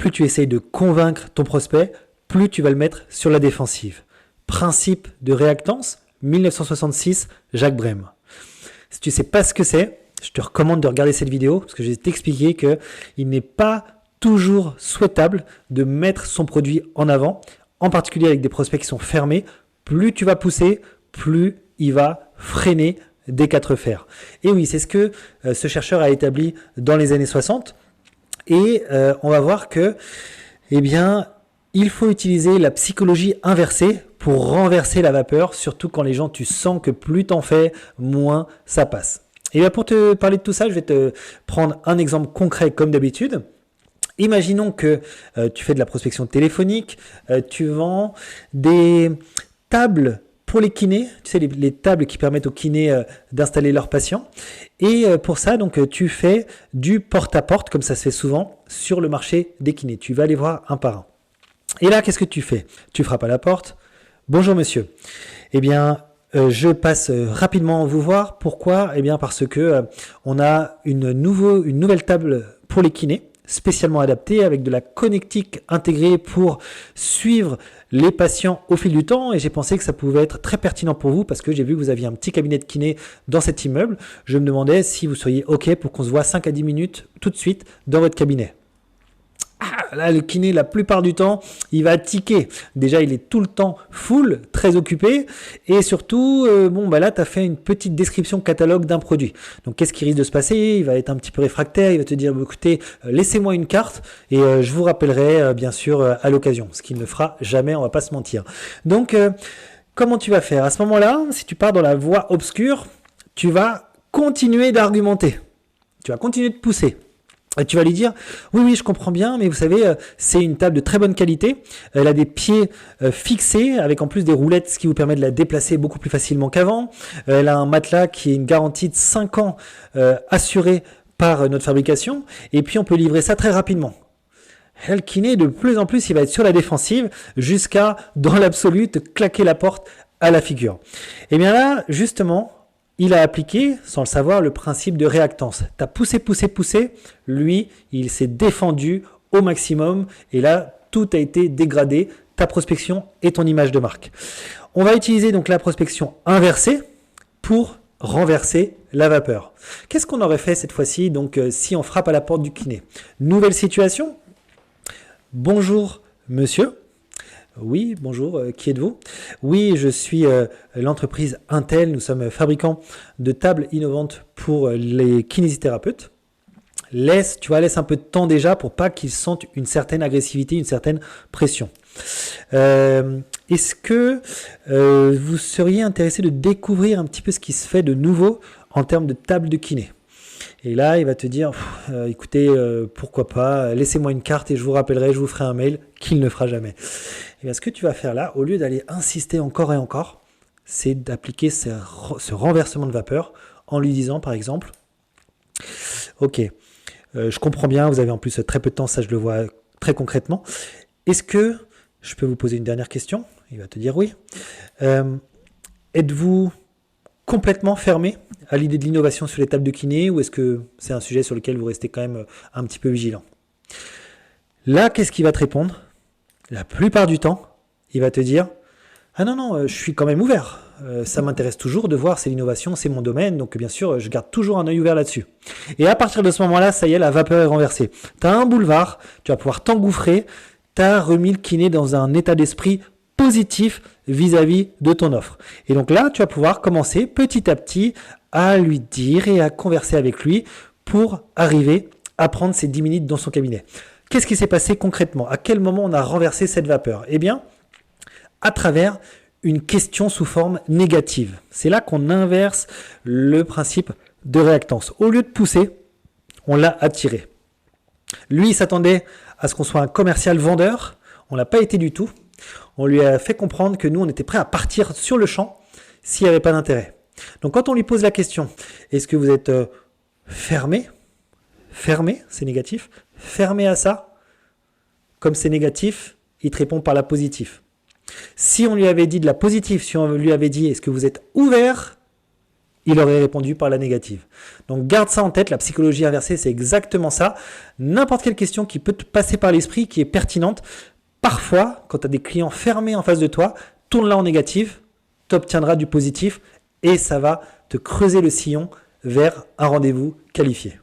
plus tu essayes de convaincre ton prospect, plus tu vas le mettre sur la défensive. Principe de réactance, 1966, Jacques Brême. Si tu ne sais pas ce que c'est, je te recommande de regarder cette vidéo parce que je vais t'expliquer qu'il n'est pas toujours souhaitable de mettre son produit en avant, en particulier avec des prospects qui sont fermés. Plus tu vas pousser, plus il va freiner des quatre fers. Et oui, c'est ce que ce chercheur a établi dans les années 60. Et on va voir que, eh bien, il faut utiliser la psychologie inversée pour renverser la vapeur, surtout quand les gens, tu sens que plus t'en fais, moins ça passe. Et bien pour te parler de tout ça, je vais te prendre un exemple concret comme d'habitude. Imaginons que tu fais de la prospection téléphonique, tu vends des tables pour les kinés, tu sais, les tables qui permettent aux kinés d'installer leurs patients. Et pour ça, donc, tu fais du porte-à-porte, comme ça se fait souvent, sur le marché des kinés. Tu vas aller voir un par un. Et là, qu'est-ce que tu fais? Tu frappes à la porte. Bonjour monsieur. Eh bien, je passe rapidement vous voir. Pourquoi? Eh bien, parce que on a une nouvelle table pour les kinés, spécialement adaptée avec de la connectique intégrée pour suivre les patients au fil du temps. Et j'ai pensé que ça pouvait être très pertinent pour vous parce que j'ai vu que vous aviez un petit cabinet de kiné dans cet immeuble. Je me demandais si vous seriez OK pour qu'on se voit 5 à 10 minutes tout de suite dans votre cabinet. Ah, là, le kiné, la plupart du temps, il va tiquer. Déjà, il est tout le temps full, très occupé. Et surtout, là, tu as fait une petite description catalogue d'un produit. Donc, qu'est-ce qui risque de se passer? Il va être un petit peu réfractaire. Il va te dire, écoutez, laissez-moi une carte et je vous rappellerai, bien sûr, à l'occasion. Ce qu'il ne fera jamais, on va pas se mentir. Donc, comment tu vas faire? À ce moment-là, si tu pars dans la voie obscure, tu vas continuer d'argumenter. Tu vas continuer de pousser. Et tu vas lui dire, oui, je comprends bien, mais vous savez, c'est une table de très bonne qualité. Elle a des pieds fixés, avec en plus des roulettes, ce qui vous permet de la déplacer beaucoup plus facilement qu'avant. Elle a un matelas qui est une garantie de 5 ans assurée par notre fabrication. Et puis, on peut livrer ça très rapidement. Et le kiné, de plus en plus, il va être sur la défensive jusqu'à, dans l'absolu, te claquer la porte à la figure. Et bien là, justement, il a appliqué, sans le savoir, le principe de réactance. Tu as poussé. Lui, il s'est défendu au maximum. Et là, tout a été dégradé. Ta prospection et ton image de marque. On va utiliser donc la prospection inversée pour renverser la vapeur. Qu'est-ce qu'on aurait fait cette fois-ci donc si on frappe à la porte du kiné? Nouvelle situation. Bonjour, monsieur. Oui, bonjour, qui êtes-vous? Oui, je suis l'entreprise Intel, nous sommes fabricants de tables innovantes pour les kinésithérapeutes. Laisse un peu de temps déjà pour pas qu'ils sentent une certaine agressivité, une certaine pression. Est-ce que vous seriez intéressé de découvrir un petit peu ce qui se fait de nouveau en termes de table de kiné? Et là, il va te dire, écoutez, pourquoi pas, laissez-moi une carte et je vous rappellerai, je vous ferai un mail, qu'il ne fera jamais. Et bien, ce que tu vas faire là, au lieu d'aller insister encore et encore, c'est d'appliquer ce renversement de vapeur en lui disant, par exemple, ok, je comprends bien, vous avez en plus très peu de temps, ça je le vois très concrètement. Est-ce que je peux vous poser une dernière question? Il va te dire oui. Êtes-vous complètement fermé à l'idée de l'innovation sur les tables de kiné ou est-ce que c'est un sujet sur lequel vous restez quand même un petit peu vigilant? Là, qu'est-ce qu'il va te répondre? La plupart du temps, il va te dire « Ah non, je suis quand même ouvert. Ça m'intéresse toujours de voir, c'est l'innovation, c'est mon domaine, donc bien sûr, je garde toujours un œil ouvert là-dessus. » Et à partir de ce moment-là, ça y est, la vapeur est renversée. Tu as un boulevard, tu vas pouvoir t'engouffrer, tu as remis le kiné dans un état d'esprit positif vis-à-vis de ton offre. Et donc là, tu vas pouvoir commencer petit à petit à lui dire et à converser avec lui pour arriver à prendre ces 10 minutes dans son cabinet. Qu'est-ce qui s'est passé concrètement? À quel moment on a renversé cette vapeur? Eh bien, à travers une question sous forme négative. C'est là qu'on inverse le principe de réactance. Au lieu de pousser, on l'a attiré. Lui, il s'attendait à ce qu'on soit un commercial vendeur. On l'a pas été du tout. On lui a fait comprendre que nous, on était prêt à partir sur le champ s'il n'y avait pas d'intérêt. Donc, quand on lui pose la question, est-ce que vous êtes fermé? Fermé, c'est négatif. Fermé à ça, comme c'est négatif, il te répond par la positive. Si on lui avait dit de la positive, si on lui avait dit est-ce que vous êtes ouvert il aurait répondu par la négative. Donc garde ça en tête, la psychologie inversée, c'est exactement ça. N'importe quelle question qui peut te passer par l'esprit, qui est pertinente, parfois, quand tu as des clients fermés en face de toi, tourne-la en négative, tu obtiendras du positif et ça va te creuser le sillon vers un rendez-vous qualifié.